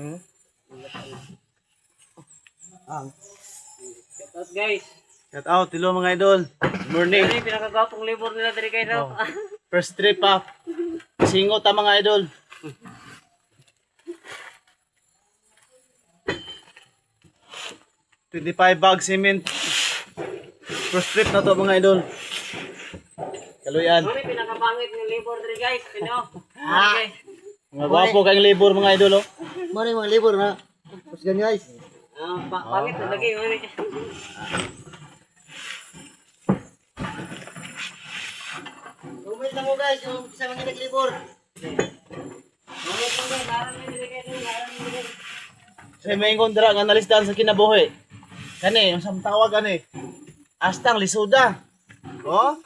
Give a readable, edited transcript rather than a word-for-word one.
Shout out guys. Shout out, hello mga idol. Good morning. Ano yung pinakagwapong libur nila diri kay Raw? First trip pa. Singot ta mga idol. $25 bag cement. First trip na to mga idol. Kaluyan. Ano yung pinakapangit ng libur diri guys? Kino? Okay. Mga gwapo kayong libur mga idol oh. Mari mga libur na. Tapos ganyan guys. Pangit na lagi. Comment lang mo guys yung isa mga naglibur. Sa may kondra nga nalisdan sa kinabuhi. Kani, yung sam tawag ani. Astang lisuda. Oh?